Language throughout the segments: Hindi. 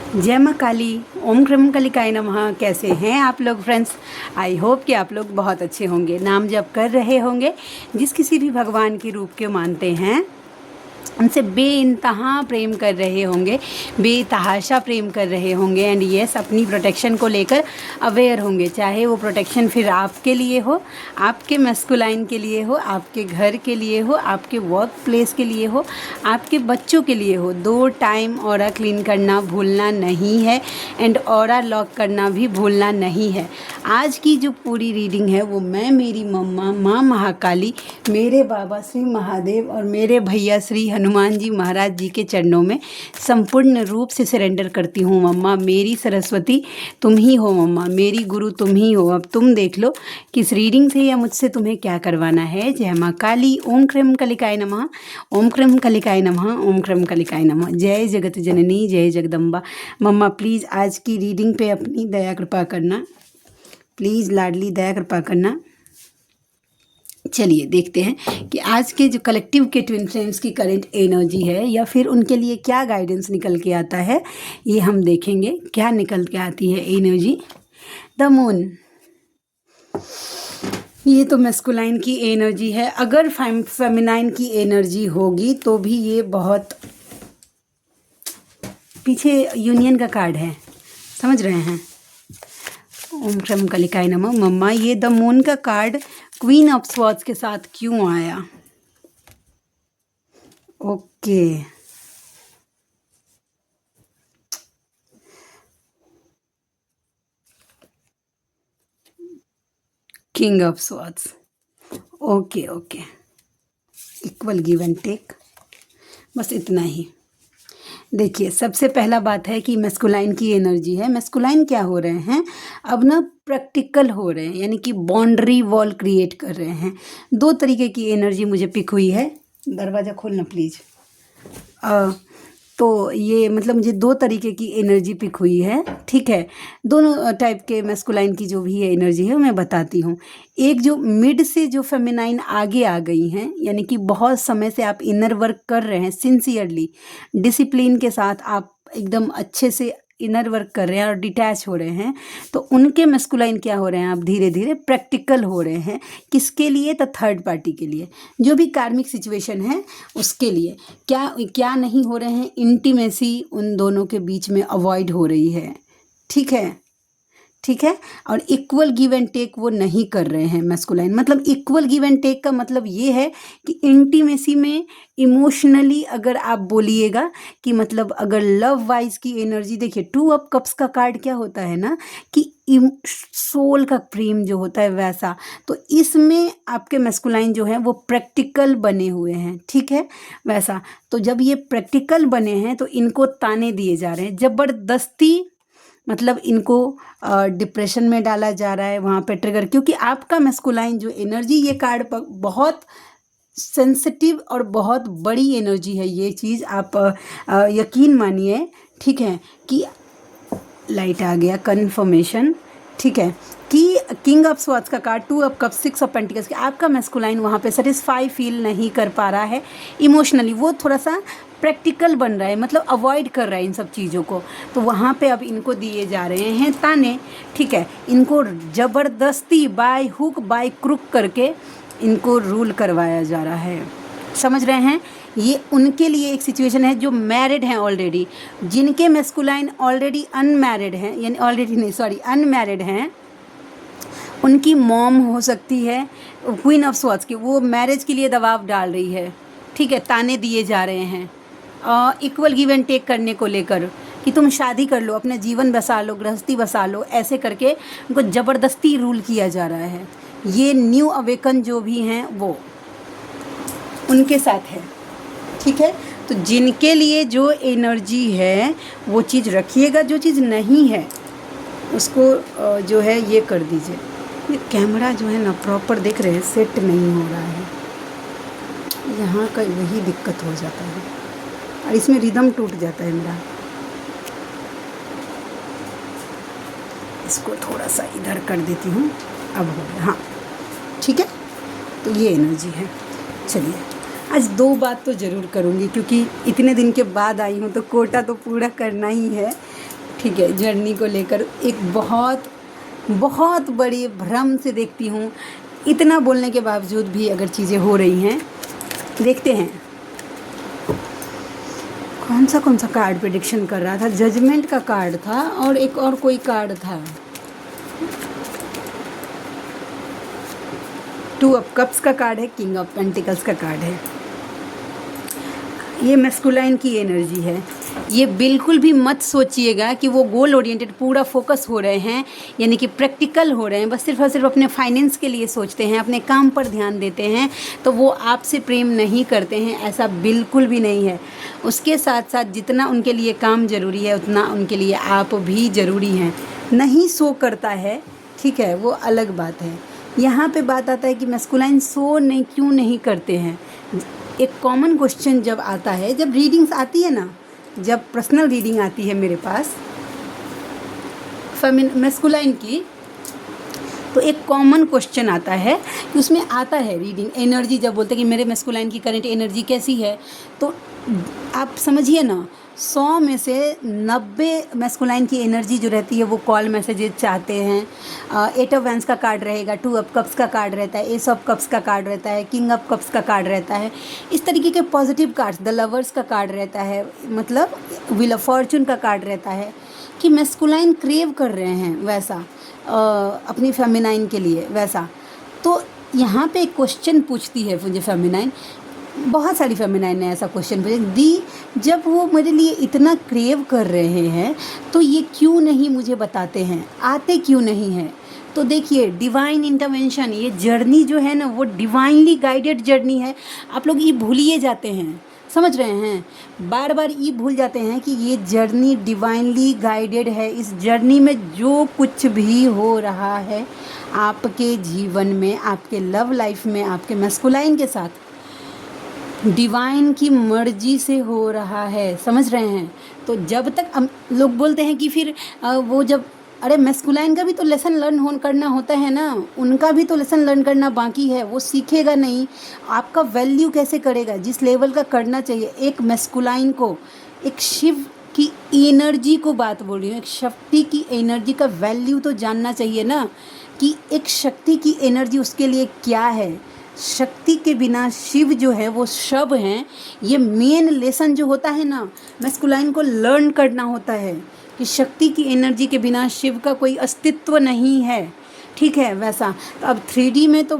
जय माँ काली। ओम क्रम कलिकाय नमः। कैसे हैं आप लोग फ्रेंड्स? आई होप कि आप लोग बहुत अच्छे होंगे, नाम जप कर रहे होंगे। जिस किसी भी भगवान के रूप के मानते हैं उनसे बेइंतहा प्रेम कर रहे होंगे, बेतहाशा प्रेम कर रहे होंगे एंड यस अपनी प्रोटेक्शन को लेकर अवेयर होंगे। चाहे वो प्रोटेक्शन फिर आपके लिए हो, आपके मैस्कुलाइन के लिए हो, आपके घर के लिए हो, आपके वर्क प्लेस के लिए हो, आपके बच्चों के लिए हो। 2 टाइम ऑरा क्लीन करना भूलना नहीं है एंड ऑरा लॉक करना भी भूलना नहीं है। आज की जो पूरी रीडिंग है वो मैं मेरी मम्मा माँ महाकाली, मेरे बाबा श्री महादेव और मेरे भैया श्री हनुमान जी महाराज जी के चरणों में संपूर्ण रूप से सरेंडर करती हूँ। मम्मा मेरी सरस्वती तुम ही हो, मम्मा मेरी गुरु तुम ही हो। अब तुम देख लो कि इस रीडिंग से या मुझसे तुम्हें क्या करवाना है। जय माँ काली। ओम क्रम कलिकाय नमः। ओम क्रम कलिकाय नमः। ओम क्रम कलिकाय नमः। जय जगत जननी, जय जगदम्बा। मम्मा प्लीज़ आज की रीडिंग पे अपनी दया कृपा करना, प्लीज़ लाडली दया कृपा करना। चलिए देखते हैं कि आज के जो कलेक्टिव के ट्विन फ्लेम्स की करंट एनर्जी है या फिर उनके लिए क्या गाइडेंस निकल के आता है, ये हम देखेंगे क्या निकल के आती है एनर्जी। द मून, ये तो मैस्कुलाइन की एनर्जी है। अगर फेमिनाइन की एनर्जी होगी तो भी ये बहुत पीछे यूनियन का कार्ड है, समझ रहे हैं। ओम क्रम कलिकाय नमः। मम्मा ये द मून का कार्ड क्वीन ऑफ स्वॉर्ड्स के साथ क्यों आया? Okay, king of swords. Okay okay, equal give and take, बस इतना ही। देखिए सबसे पहला बात है कि मैस्कुलाइन की एनर्जी है। मैस्कुलाइन क्या हो रहे हैं अब ना, प्रैक्टिकल हो रहे हैं, यानी कि बाउंड्री वॉल क्रिएट कर रहे हैं। 2 तरीके की एनर्जी मुझे पिक हुई है। दरवाज़ा खोलना प्लीज़। तो ये मतलब मुझे 2 तरीके की एनर्जी पिक हुई है, ठीक है। दोनों टाइप के मैस्कुलाइन की जो भी एनर्जी है मैं बताती हूँ। एक जो मिड से जो फेमिनाइन आगे आ गई हैं, यानी कि बहुत समय से आप इनर वर्क कर रहे हैं, सिंसियरली डिसिप्लिन के साथ आप एकदम अच्छे से इनर वर्क कर रहे हैं और डिटैच हो रहे हैं, तो उनके मैस्कुलाइन क्या हो रहे हैं, आप धीरे धीरे प्रैक्टिकल हो रहे हैं। किसके लिए? तो थर्ड पार्टी के लिए, जो भी कार्मिक सिचुएशन है उसके लिए। क्या क्या नहीं हो रहे हैं, इंटीमेसी उन दोनों के बीच में अवॉइड हो रही है, ठीक है, ठीक है। और इक्वल गिव एंड टेक वो नहीं कर रहे हैं मैस्कुलाइन। मतलब इक्वल गिव एंड टेक का मतलब ये है कि इंटीमेसी में इमोशनली अगर आप बोलिएगा कि मतलब अगर लव वाइज की एनर्जी, देखिए 2 ऑफ कप्स का कार्ड क्या होता है ना कि सोल का प्रेम जो होता है वैसा। तो इसमें आपके मैस्कुलाइन जो है वो प्रैक्टिकल बने हुए हैं, ठीक है, वैसा। तो जब ये प्रैक्टिकल बने हैं तो इनको ताने दिए जा रहे हैं ज़बरदस्ती, मतलब इनको डिप्रेशन में डाला जा रहा है वहाँ पे ट्रिगर, क्योंकि आपका मैस्कुलाइन जो एनर्जी, ये कार्ड पर बहुत सेंसिटिव और बहुत बड़ी एनर्जी है। ये चीज़ आप यकीन मानिए, ठीक है, कि लाइट आ गया कन्फर्मेशन, ठीक है, कि किंग ऑफ स्वॉर्ड्स का card, 2 of cups, 6 of pentacles, आपका मैस्कुलाइन वहाँ पे सेटिस्फाई फील नहीं कर पा रहा है इमोशनली। वो थोड़ा सा प्रैक्टिकल बन रहा है, मतलब अवॉइड कर रहा है इन सब चीज़ों को। तो वहाँ पे अब इनको दिए जा रहे हैं ताने, ठीक है। इनको ज़बरदस्ती बाय हुक बाय क्रुक करके इनको रूल करवाया जा रहा है, समझ रहे हैं। ये उनके लिए एक सिचुएशन है जो मैरिड हैं ऑलरेडी, जिनके मैस्कुलाइन ऑलरेडी अनमैरिड हैं, यानी ऑलरेडी नहीं सॉरी अनमैरिड हैं। उनकी मॉम हो सकती है क्वीन ऑफ स्वॉर्ड्स की, वो मैरिज के लिए दबाव डाल रही है, ठीक है, ताने दिए जा रहे हैं इक्वल गिव एंड टेक करने को लेकर कि तुम शादी कर लो, अपना जीवन बसा लो, गृहस्थी बसा लो, ऐसे करके उनको ज़बरदस्ती रूल किया जा रहा है। ये न्यू अवेकन जो भी हैं वो उनके साथ है, ठीक है। तो जिनके लिए जो एनर्जी है वो चीज़ रखिएगा, जो चीज़ नहीं है उसको जो है ये कर दीजिए। ये कैमरा जो है ना प्रॉपर देख रहे हैं सेट नहीं हो रहा है, यहाँ का वही दिक्कत हो जाता है और इसमें रिदम टूट जाता है मेरा। इसको थोड़ा सा इधर कर देती हूँ, अब हो गया, हाँ ठीक है। तो ये एनर्जी है। चलिए आज 2 बात तो ज़रूर करूँगी, क्योंकि इतने दिन के बाद आई हूँ तो कोटा तो पूरा करना ही है। ठीक है, जर्नी को लेकर एक बहुत बहुत बड़ी भ्रम से देखती हूँ। इतना बोलने के बावजूद भी अगर चीज़ें हो रही हैं, देखते हैं कौन सा कार्ड प्रेडिक्शन कर रहा था। जजमेंट का कार्ड था और एक और कोई कार्ड था। 2 ऑफ कप्स का कार्ड है, किंग ऑफ पेंटिकल्स का कार्ड है। ये मैस्कुलाइन की एनर्जी है। ये बिल्कुल भी मत सोचिएगा कि वो गोल ओरिएंटेड पूरा फोकस हो रहे हैं, यानी कि प्रैक्टिकल हो रहे हैं, बस सिर्फ और सिर्फ अपने फाइनेंस के लिए सोचते हैं, अपने काम पर ध्यान देते हैं, तो वो आपसे प्रेम नहीं करते हैं। ऐसा बिल्कुल भी नहीं है। उसके साथ साथ जितना उनके लिए काम ज़रूरी है उतना उनके लिए आप भी ज़रूरी हैं। नहीं शो करता है, ठीक है, वो अलग बात है। यहाँ पे बात आता है कि मैस्कुलाइन शो नहीं क्यों नहीं करते हैं। एक कॉमन क्वेश्चन जब आता है, जब रीडिंग्स आती है ना, जब पर्सनल रीडिंग आती है मेरे पास मैस्कुलाइन की, तो एक कॉमन क्वेश्चन आता है कि उसमें आता है रीडिंग एनर्जी। जब बोलते हैं कि मेरे मैस्कुलाइन की करंट एनर्जी कैसी है, तो आप समझिए ना, 100 में से 90 मैस्कुलाइन की एनर्जी जो रहती है वो कॉल मैसेजेस चाहते हैं। 8 ऑफ वैंस का कार्ड रहेगा, 2 ऑफ कप्स का कार्ड रहता है, एस ऑफ कप्स का कार्ड रहता है, किंग ऑफ कप्स का कार्ड रहता है। इस तरीके के पॉजिटिव कार्ड्स, द लवर्स का कार्ड रहता है, मतलब व्हील ऑफ फॉर्चून का कार्ड रहता है कि मैस्कुलाइन क्रेव कर रहे हैं वैसा अपनी फेमिनाइन के लिए वैसा। तो यहाँ पे एक क्वेश्चन पूछती है मुझे फेमिनाइन, बहुत सारी फेमिनाइन ने ऐसा क्वेश्चन पूछा दी, जब वो मेरे लिए इतना क्रेव कर रहे हैं तो ये क्यों नहीं मुझे बताते हैं, आते क्यों नहीं हैं। तो देखिए, डिवाइन इंटरवेंशन, ये जर्नी जो है ना वो डिवाइनली गाइडेड जर्नी है। आप लोग ये भूलिए जाते हैं, समझ रहे हैं, बार बार ये भूल जाते हैं कि ये जर्नी डिवाइनली गाइडेड है। इस जर्नी में जो कुछ भी हो रहा है आपके जीवन में, आपके लव लाइफ में, आपके मैस्कुलाइन के साथ, डिवाइन की मर्जी से हो रहा है, समझ रहे हैं। तो जब तक हम लोग बोलते हैं कि फिर वो जब, अरे मैस्कुलाइन का भी तो लेसन लर्न करना होता है ना, उनका भी तो लेसन लर्न करना बाकी है। वो सीखेगा नहीं, आपका वैल्यू कैसे करेगा जिस लेवल का करना चाहिए। एक मैस्कुलाइन को, एक शिव की एनर्जी को बात बोल रही हूँ, एक शक्ति की एनर्जी का वैल्यू तो जानना चाहिए ना, कि एक शक्ति की एनर्जी उसके लिए क्या है। शक्ति के बिना शिव जो है वो शव हैं। ये मेन लेसन जो होता है ना, मैस्कुलाइन को लर्न करना होता है कि शक्ति की एनर्जी के बिना शिव का कोई अस्तित्व नहीं है, ठीक है वैसा। तो अब 3D में तो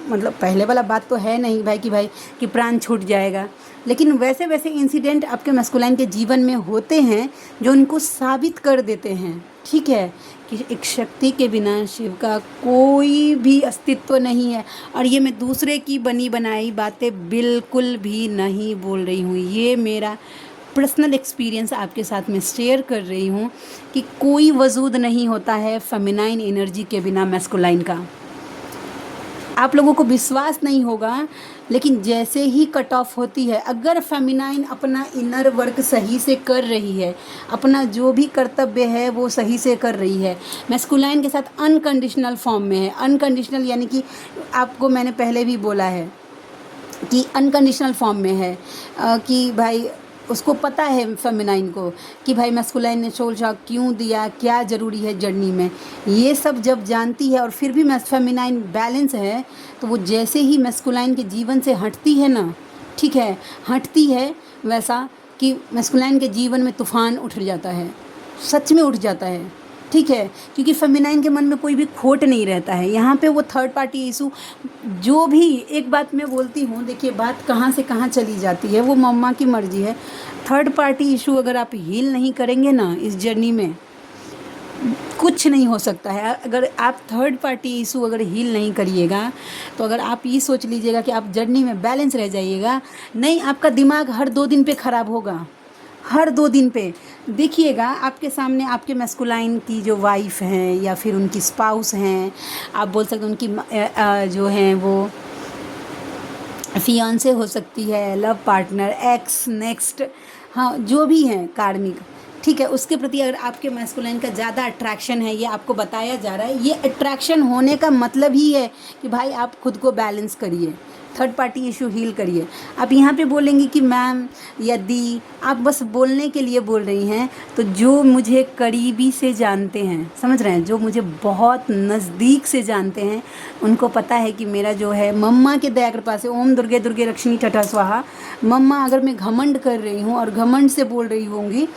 मतलब पहले वाला बात तो है नहीं भाई कि प्राण छूट जाएगा, लेकिन वैसे वैसे इंसिडेंट आपके मैस्कुलाइन के जीवन में होते हैं जो उनको साबित कर देते हैं, ठीक है, कि एक शक्ति के बिना शिव का कोई भी अस्तित्व नहीं है। और ये मैं दूसरे की बनी बनाई बातें बिल्कुल भी नहीं बोल रही हूँ, ये मेरा पर्सनल एक्सपीरियंस आपके साथ में शेयर कर रही हूँ कि कोई वजूद नहीं होता है फेमिनाइन एनर्जी के बिना मैस्कुलाइन का। आप लोगों को विश्वास नहीं होगा, लेकिन जैसे ही कट ऑफ होती है, अगर फेमिनाइन अपना इनर वर्क सही से कर रही है, अपना जो भी कर्तव्य है वो सही से कर रही है, मैस्कुलाइन के साथ अनकंडीशनल फॉर्म में है। अनकंडीशनल यानी कि आपको मैंने पहले भी बोला है कि अनकंडीशनल फॉर्म में है, कि भाई उसको पता है फेमिनाइन को कि भाई मैस्कुलाइन ने सोल शॉक क्यों दिया, क्या ज़रूरी है जर्नी में, ये सब जब जानती है और फिर भी फेमिनाइन बैलेंस है, तो वो जैसे ही मैस्कुलाइन के जीवन से हटती है ना, ठीक है, हटती है वैसा कि मैस्कुलाइन के जीवन में तूफ़ान उठ जाता है, सच में उठ जाता है, ठीक है, क्योंकि फेमिनाइन के मन में कोई भी खोट नहीं रहता है। यहाँ पे वो थर्ड पार्टी इशू, जो भी एक बात मैं बोलती हूँ, देखिए बात कहाँ से कहाँ चली जाती है वो मम्मा की मर्जी है। थर्ड पार्टी इशू अगर आप हील नहीं करेंगे ना इस जर्नी में, कुछ नहीं हो सकता है। अगर आप थर्ड पार्टी इशू अगर हील नहीं करिएगा, तो अगर आप ये सोच लीजिएगा कि आप जर्नी में बैलेंस रह जाइएगा, नहीं, आपका दिमाग हर 2 दिन पे ख़राब होगा, हर 2 दिन पे। देखिएगा आपके सामने आपके मैस्कुलाइन की जो वाइफ हैं या फिर उनकी स्पाउस हैं, आप बोल सकते हैं उनकी जो हैं वो फियांसे हो सकती है, लव पार्टनर, एक्स, नेक्स्ट, हाँ जो भी हैं कार्मिक, ठीक है, उसके प्रति अगर आपके मैस्कुलाइन का ज़्यादा अट्रैक्शन है, ये आपको बताया जा रहा है। ये अट्रैक्शन होने का मतलब ही है कि भाई आप खुद को बैलेंस करिए, थर्ड पार्टी इशू हील करिए। आप यहाँ पे बोलेंगे कि मैम या दी, आप बस बोलने के लिए बोल रही हैं, तो जो मुझे करीबी से जानते हैं, समझ रहे हैं, जो मुझे बहुत नज़दीक से जानते हैं, उनको पता है कि मेरा जो है मम्मा के दया कृपा से, ओम दुर्गे दुर्गे लक्ष्मी ठठा स्वाहा, मम्मा अगर मैं घमंड कर रही हूँ और घमंड से बोल रही होंगी,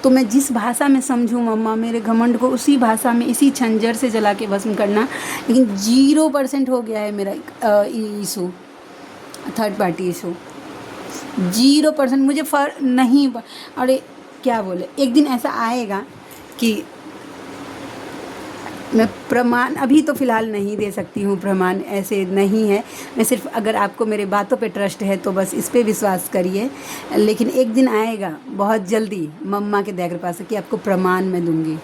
तो मैं जिस भाषा में समझूँ मम्मा, मेरे घमंड को उसी भाषा में, इसी छंजर से जला के भस्म करना। लेकिन 0% हो गया है मेरा इशू, थर्ड पार्टी इशू 0%। मुझे नहीं, अरे क्या बोले, एक दिन ऐसा आएगा कि मैं प्रमाण अभी तो फ़िलहाल नहीं दे सकती हूँ, प्रमाण ऐसे नहीं है। मैं सिर्फ, अगर आपको मेरे बातों पे ट्रस्ट है तो बस इस पे विश्वास करिए। लेकिन एक दिन आएगा बहुत जल्दी मम्मा के दया कृपा से कि आपको प्रमाण मैं दूँगी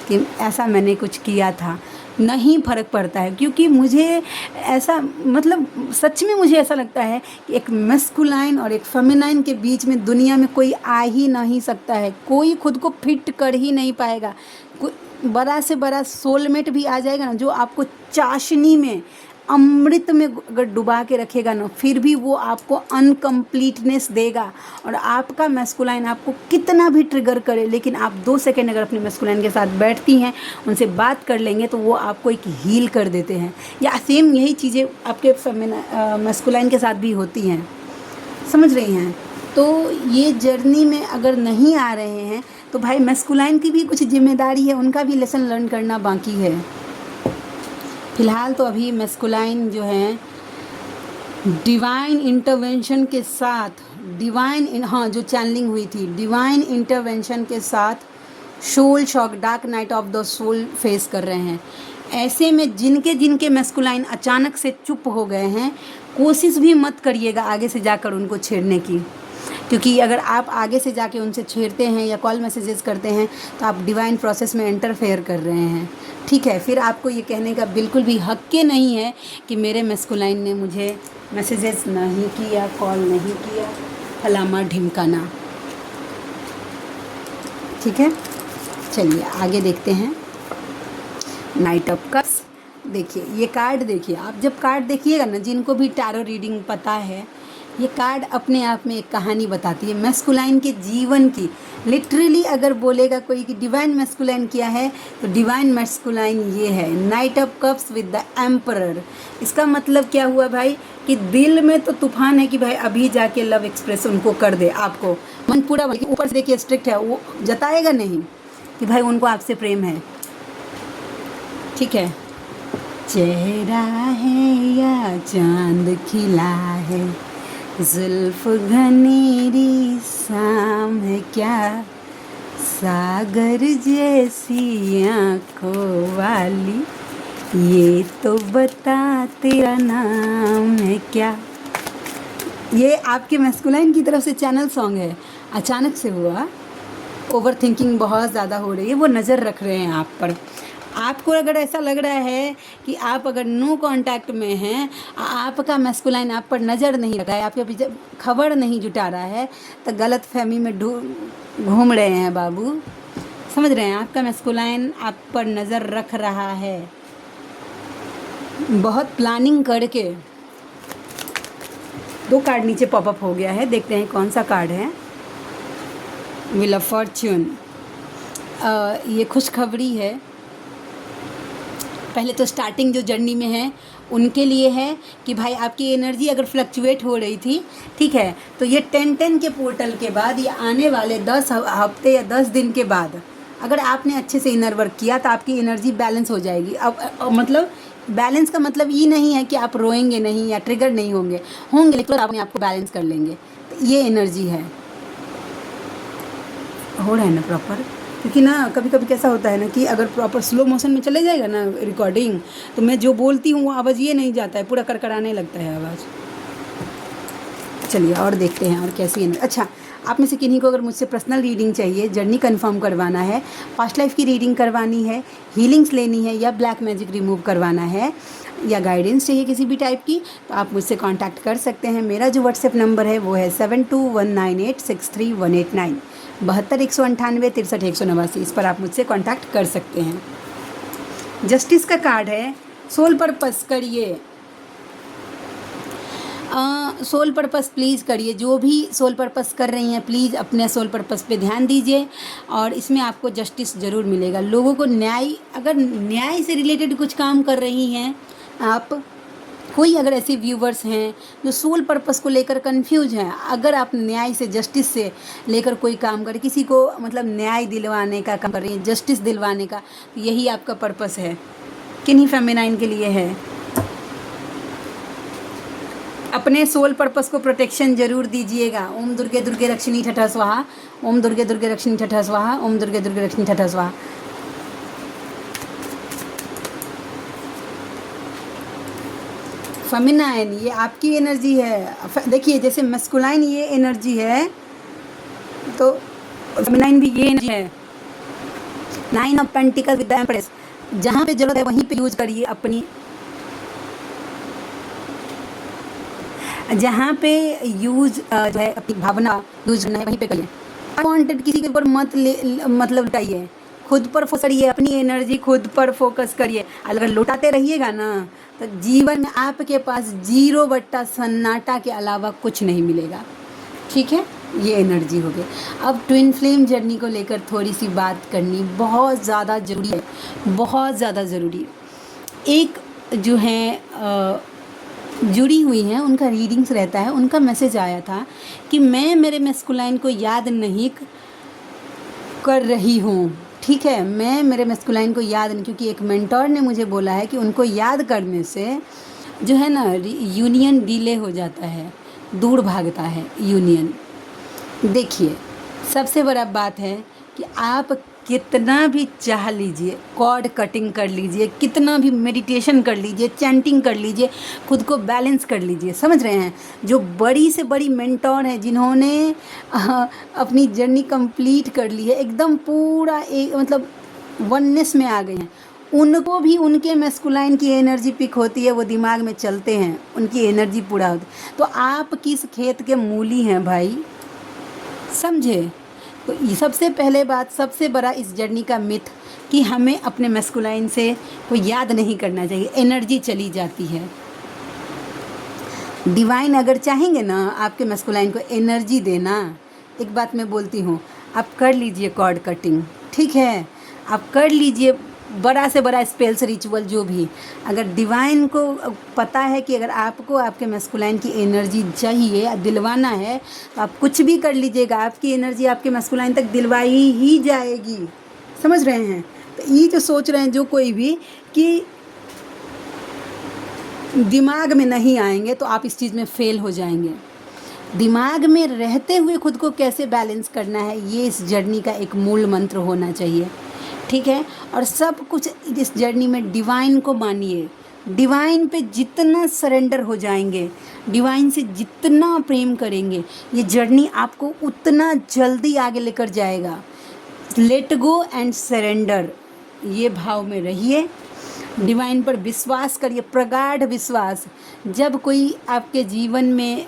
कि ऐसा मैंने कुछ किया था। नहीं फ़र्क पड़ता है, क्योंकि मुझे ऐसा, मतलब सच में मुझे ऐसा लगता है कि एक मैस्कुलाइन और एक फेमिनाइन के बीच में दुनिया में कोई आ ही नहीं सकता है। कोई खुद को फिट कर ही नहीं पाएगा। बड़ा से बड़ा सोलमेट भी आ जाएगा ना, जो आपको चाशनी में, अमृत में अगर डुबा के रखेगा ना, फिर भी वो आपको अनकम्प्लीटनेस देगा। और आपका मैस्कुलाइन आपको कितना भी ट्रिगर करे, लेकिन आप 2 सेकेंड अगर अपने मैस्कुलाइन के साथ बैठती हैं, उनसे बात कर लेंगे, तो वो आपको एक हील कर देते हैं। या सेम यही चीज़ें आपके मैस्कुलाइन के साथ भी होती हैं, समझ रही हैं। तो ये जर्नी में अगर नहीं आ रहे हैं, तो भाई मैस्कुलाइन की भी कुछ जिम्मेदारी है, उनका भी लेसन लर्न करना बाकी है। फ़िलहाल तो अभी मैस्कुलाइन जो है डिवाइन इंटरवेंशन के साथ, जो चैनलिंग हुई थी, डिवाइन इंटरवेंशन के साथ soul shock, dark night of the soul face कर रहे हैं। ऐसे में जिनके मैस्कुलाइन अचानक से चुप हो गए हैं, कोशिश भी मत करिएगा आगे से जाकर उनको छेड़ने की, क्योंकि अगर आप आगे से जाके उनसे छेड़ते हैं या कॉल मैसेजेस करते हैं, तो आप डिवाइन प्रोसेस में इंटरफेयर कर रहे हैं, ठीक है। फिर आपको ये कहने का बिल्कुल भी हक के नहीं है कि मेरे मैस्कुलाइन ने मुझे मैसेजेस नहीं किया, कॉल नहीं किया, फलामा ढिमकाना, ठीक है। चलिए आगे देखते हैं। नाइट ऑफ कप्स, देखिए ये कार्ड, देखिए आप जब कार्ड देखिएगा ना, जिनको भी टैरो रीडिंग पता है, ये कार्ड अपने आप में एक कहानी बताती है मैस्कुलाइन के जीवन की। लिटरली अगर बोलेगा कोई कि डिवाइन मैस्कुलाइन क्या है, तो डिवाइन मैस्कुलाइन ये है, night of cups with the emperor. इसका मतलब क्या हुआ भाई, कि दिल में तो तूफान है कि भाई अभी जाके लव एक्सप्रेस उनको कर दे, आपको मन पूरा, ऊपर से देखिए स्ट्रिक्ट है, वो जताएगा नहीं कि भाई उनको आपसे प्रेम है, ठीक है। चेहरा है या चांद खिला है, जुल्फ घनेरी शाम है क्या, सागर जैसी आँखों वाली, ये तो बता तेरा नाम है क्या। ये आपके मैस्कुलाइन की तरफ से चैनल सॉन्ग है। अचानक से हुआ, ओवर थिंकिंग बहुत ज़्यादा हो रही है, वो नज़र रख रहे हैं आप पर। आपको अगर ऐसा लग रहा है कि आप अगर नो कांटेक्ट में हैं, आपका मैस्कुलाइन आप पर नज़र नहीं रखा है, आपके पीछे खबर नहीं जुटा रहा है, तो गलत फहमी में घूम रहे हैं बाबू, समझ रहे हैं। आपका मैस्कुलाइन आप पर नज़र रख रहा है, बहुत प्लानिंग करके। 2 कार्ड नीचे पॉपअप हो गया है, देखते हैं कौन सा कार्ड है। व्हील ऑफ फॉर्च्यून, ये खुशखबरी है। पहले तो स्टार्टिंग जो जर्नी में है उनके लिए है कि भाई आपकी एनर्जी अगर फ्लक्चुएट हो रही थी, ठीक है, तो ये 10-10 के पोर्टल के बाद, ये आने वाले 10 हफ्ते या 10 दिन के बाद अगर आपने अच्छे से इनर वर्क किया, तो आपकी एनर्जी बैलेंस हो जाएगी। अब मतलब बैलेंस का मतलब ये नहीं है कि आप रोएंगे नहीं या ट्रिगर नहीं होंगे, लेकिन आप आपको बैलेंस कर लेंगे। तो ये एनर्जी है, हो रहा है ना प्रॉपर। क्योंकि ना कभी कभी कैसा होता है ना कि अगर प्रॉपर स्लो मोशन में चले जाएगा ना रिकॉर्डिंग, तो मैं जो बोलती हूँ वो आवाज़ ये नहीं जाता है, पूरा करकराने लगता है आवाज़। चलिए और देखते हैं और कैसी है। अच्छा, आप में से किन्हीं को अगर मुझसे पर्सनल रीडिंग चाहिए, जर्नी कंफर्म करवाना है, पास्ट लाइफ की रीडिंग करवानी है, हीलिंग्स लेनी है, या ब्लैक मैजिक रिमूव करवाना है, या गाइडेंस चाहिए किसी भी टाइप की, तो आप मुझसे कांटेक्ट कर सकते हैं। मेरा जो व्हाट्सएप नंबर है वो है 7219863189, 72 198 63 189। इस पर आप मुझसे कांटेक्ट कर सकते हैं। जस्टिस का कार्ड है, सोल पर्पस करिए। सोल पर्पस प्लीज़ करिए, जो भी सोल पर्पस कर रही हैं प्लीज़ अपने सोल पर्पस पे ध्यान दीजिए और इसमें आपको जस्टिस ज़रूर मिलेगा। लोगों को न्याय, अगर न्याय से रिलेटेड कुछ काम कर रही हैं आप, कोई अगर ऐसे व्यूवर्स हैं जो सोल पर्पस को लेकर कंफ्यूज हैं, अगर आप न्याय से, जस्टिस से लेकर कोई काम करें, किसी को मतलब न्याय दिलवाने का काम कर रही हैं, जस्टिस दिलवाने का, तो यही आपका पर्पस है, किन्हीं फेमिनाइन के लिए है। अपने सोल पर्पस को प्रोटेक्शन जरूर दीजिएगा। ओम दुर्गे दुर्गे रक्षिणी ठठा स्वाहा, ओम दुर्गे दुर्गे रक्षिणी ठठा स्वाहा, ओम दुर्गे दुर्गे रक्षिणी ठठा स्वाहा। फेमिनाइन ये आपकी एनर्जी है। देखिए जैसे मस्कुलाइन ये एनर्जी है तो फेमिनाइन भी ये एनर्जी है। 9 of pentacle with the empress, जहाँ पे जरूरत है वहीं पे यूज करिए अपनी, जहाँ पे यूज जो है अपनी भावना यूज करना है वहीं पे करिए। अनवांटेड किसी के ऊपर मत मतलब लुटाइए, खुद पर फोकस करिए, अपनी एनर्जी खुद पर फोकस करिए। अगर लुटाते रहिएगा ना तो जीवन में आपके पास 0 सन्नाटा के अलावा कुछ नहीं मिलेगा। ठीक है, ये एनर्जी हो गई। अब ट्विन फ्लेम जर्नी को लेकर थोड़ी सी बात करनी बहुत ज़्यादा ज़रूरी है, बहुत ज़्यादा ज़रूरी है। एक जो है जुड़ी हुई हैं, उनका रीडिंग्स रहता है, उनका मैसेज आया था कि मैं मेरे मैस्कुलाइन को याद नहीं कर रही हूँ। ठीक है, मैं मेरे मैस्कुलाइन को याद नहीं, क्योंकि एक मेंटोर ने मुझे बोला है कि उनको याद करने से जो है ना यूनियन डिले हो जाता है, दूर भागता है यूनियन। देखिए सबसे बड़ा बात है कि आप कितना भी चाह लीजिए, कॉर्ड कटिंग कर लीजिए, कितना भी मेडिटेशन कर लीजिए, चैंटिंग कर लीजिए, खुद को बैलेंस कर लीजिए, समझ रहे हैं। जो बड़ी से बड़ी मेंटोर हैं, जिन्होंने अपनी जर्नी कंप्लीट कर ली है, एकदम पूरा एक मतलब वननेस में आ गए हैं, उनको भी उनके मैस्कुलाइन की एनर्जी पिक होती है, वो दिमाग में चलते हैं, उनकी एनर्जी पूरा होती है। तो आप किस खेत के मूली हैं भाई, समझे। तो ये सबसे पहले बात, सबसे बड़ा इस जर्नी का मिथ कि हमें अपने मैस्कुलाइन से कोई याद नहीं करना चाहिए, एनर्जी चली जाती है। डिवाइन अगर चाहेंगे ना आपके मैस्कुलाइन को एनर्जी देना, एक बात मैं बोलती हूँ, आप कर लीजिए कॉर्ड कटिंग, ठीक है, आप कर लीजिए बड़ा से बड़ा स्पेल्स रिचुअल जो भी। अगर डिवाइन को पता है कि अगर आपको आपके मैस्कुलाइन की एनर्जी चाहिए, दिलवाना है, तो आप कुछ भी कर लीजिएगा, आपकी एनर्जी आपके मैस्कुलाइन तक दिलवाई ही जाएगी, समझ रहे हैं। तो ये जो सोच रहे हैं जो कोई भी कि दिमाग में नहीं आएंगे, तो आप इस चीज़ में फेल हो जाएंगे। दिमाग में रहते हुए खुद को कैसे बैलेंस करना है, ये इस जर्नी का एक मूल मंत्र होना चाहिए, ठीक है। और सब कुछ इस जर्नी में डिवाइन को मानिए, डिवाइन पे जितना सरेंडर हो जाएंगे, डिवाइन से जितना प्रेम करेंगे, ये जर्नी आपको उतना जल्दी आगे लेकर जाएगा। लेट गो एंड सरेंडर, ये भाव में रहिए, डिवाइन पर विश्वास करिए, प्रगाढ़ विश्वास। जब कोई आपके जीवन में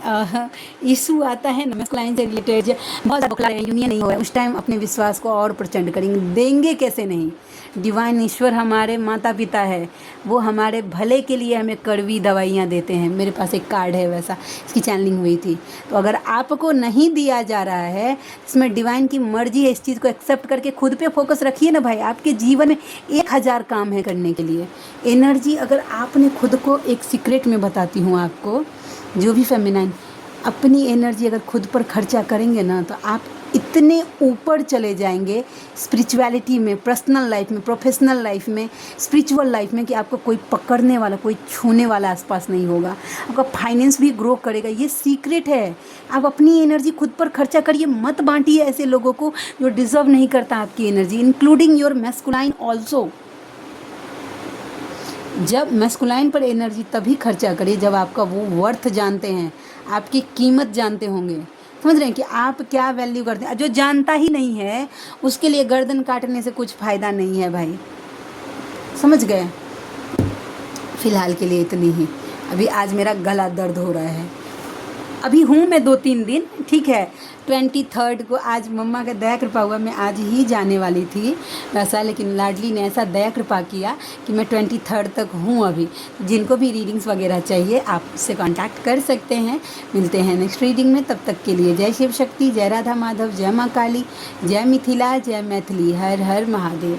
इशू आता है ना मैस्कुलाइन से रिलेटेड, बहुत ज़्यादा यूनियन नहीं हो रहा है, उस टाइम अपने विश्वास को और प्रचंड करेंगे। देंगे कैसे नहीं, डिवाइन ईश्वर हमारे माता पिता है, वो हमारे भले के लिए हमें कड़वी दवाइयाँ देते हैं। मेरे पास एक कार्ड है वैसा, इसकी चैनलिंग हुई थी। तो अगर आपको नहीं दिया जा रहा है, इसमें डिवाइन की मर्जी है, इस चीज़ को एक्सेप्ट करके खुद पे फोकस रखिए ना भाई। आपके जीवन में 1000 काम है करने के लिए। एनर्जी अगर आपने खुद को, एक सीक्रेट में बताती हूँ आपको, जो भी फेमिनाइन अपनी एनर्जी अगर खुद पर खर्चा करेंगे ना, तो आप इतने ऊपर चले जाएंगे स्पिरिचुअलिटी में, पर्सनल लाइफ में, प्रोफेशनल लाइफ में, स्पिरिचुअल लाइफ में, कि आपको कोई पकड़ने वाला, कोई छूने वाला आसपास नहीं होगा। आपका फाइनेंस भी ग्रो करेगा, ये सीक्रेट है। आप अपनी एनर्जी खुद पर खर्चा करिए, मत बांटिए ऐसे लोगों को जो डिज़र्व नहीं करता आपकी energy, including your masculine also. जब मैस्कुलाइन पर एनर्जी तभी खर्चा करिए जब आपका वो वर्थ जानते हैं, आपकी कीमत जानते होंगे, समझ रहे हैं कि आप क्या वैल्यू करते हैं। जो जानता ही नहीं है उसके लिए गर्दन काटने से कुछ फ़ायदा नहीं है भाई, समझ गए। फ़िलहाल के लिए इतनी ही। अभी आज मेरा गला दर्द हो रहा है। अभी हूँ मैं 2-3 दिन, ठीक है। 23rd को आज मम्मा का दया कृपा हुआ, मैं आज ही जाने वाली थी वैसा, लेकिन लाडली ने ऐसा दया कृपा किया कि मैं 23rd तक हूँ अभी। जिनको भी रीडिंग्स वगैरह चाहिए आप उससे कांटेक्ट कर सकते हैं। मिलते हैं नेक्स्ट रीडिंग में, तब तक के लिए जय शिव शक्ति, जय राधा माधव, जय माँ काली, जय मिथिला, जय मैथिली, हर हर महादेव।